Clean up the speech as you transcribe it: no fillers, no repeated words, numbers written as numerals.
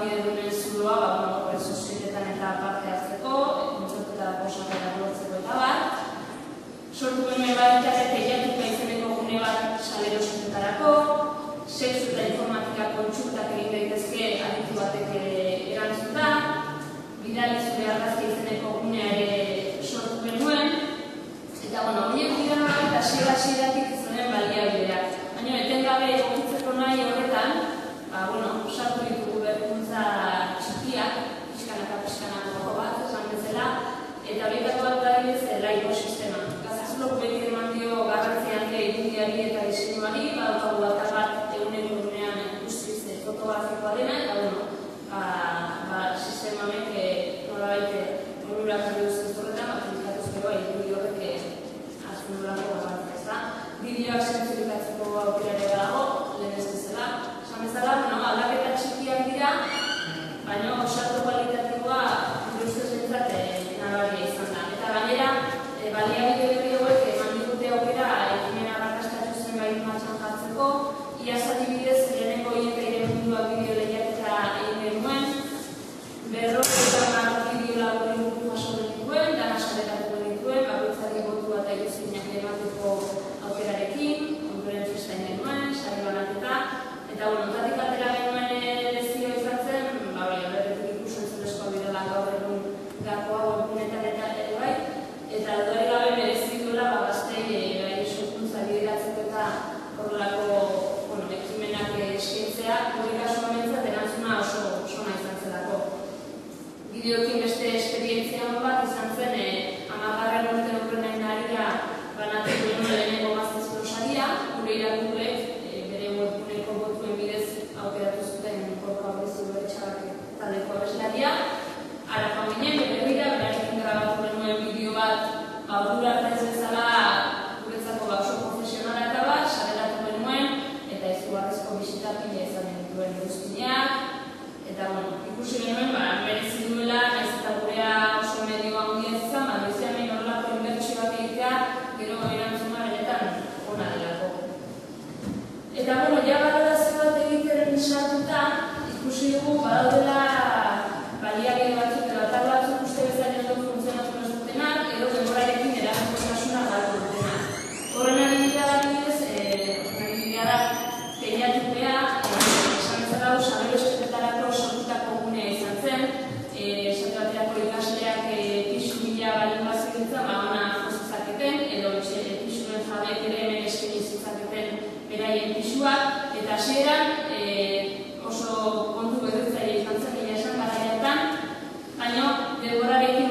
baliabidedunen zuloa, sozietetan eta parte hartzeko, kontzertuetarako sarrerak lortzeko eta bat. Sortu genuen baita teiatuka izeneko gune bat salero sozietarako, sexu eta informatika kontsultak egin daitezke aditu batek erantzuta, bidali zure argazki izeneko gunea ere sortu genuen, eta horiek dira eta hasieratik izanen baliabideak. Baina etengabe egokitzeko nahi horretan, sartu ditugu berrikuntza txikiak, pixkanaka bat, esan bezala, eta horietako bat da laiko sistema. Gazazulok beti eman dio garrantzi handia irudiari eta diseinuari, badaukagu bat egunean guztiz fotografikoa dena, eta sistema honek nolabait onurak jarri duzuz horretan, finkatuzkero irudi horrek azken nolako garrantzia ez da. Bideoak zentzurikatzeko aukerare dago, lehen ez bezala. Esan bezala, aldaketa txikiak dira, baina salto kualitatiboa gure ustez behintzat nabaria izan da. Eta gainera, baliabide berri hauek eman digute aukera ekimena arrakastatuz zen gai martxan jartzeko, iaz adibidez lehenengo hietaire munduak bideo lehiaketa egin genuen, 50 bideo laburri gutu jaso genituen, dana sarekatuko genituen, bakoitzari botu bat airezinak emateko aukerarekin, ondoren festa egin genuen, sari banaketa, eta ontatik atera genuen lezio izan zen, berretik ikusen zurezkoa bidela gaur egun gakoa webgunetan eta ere bai, eta dudari gabe merezi duela gaztei sorkuntza bideratzeko eta horrelako ekimenak eskaintzea, hori kasua mentzat erantzuna oso sona izan zelako. Bideoekin beste esperientzia bat izan zen 10. urte horren arira banatu genuen lehenengo gaztezko saria, gure irakurleek bere webguneko botuen bidez aukeratu zuten Gorka Aurreztu Bertxabak taldeko abeslaria. Ara joan ginen, berrira, berarekin grabatu genuen bideo bat ordura arte ez bezala guretzako oso profesionala eta bat, sareratu genuen, eta izugarrizko bisitapila izan dituen iruzkineak, eta ikusi genuen, merezi duela, naiz eta gurea oso medio handia izan, noizean behin horrelako inbertsioak egitea, gero erantzuna benetan ona delako. Eta ja balorazio bat egiten sartuta, ikusi dugu badaudela baliabide batzuk edo atal batzuk uste bezala edo funtzionatu ez dutenak, edo denborarekin eraginkortasuna galdu dutenak. Horren adibidea da teiatupea, esan bezala sabelo espetetarako sortutako gunea izan zen, esate baterako ikasleak pisu bila balin bazigintza, ona jozizaketen, edo pisuen jabeek ere hemen eskeni zitzaketen beraien pisuak, eta hasieran oso kontu berritzaile izan zen, esan garaiatan, baina denborarekin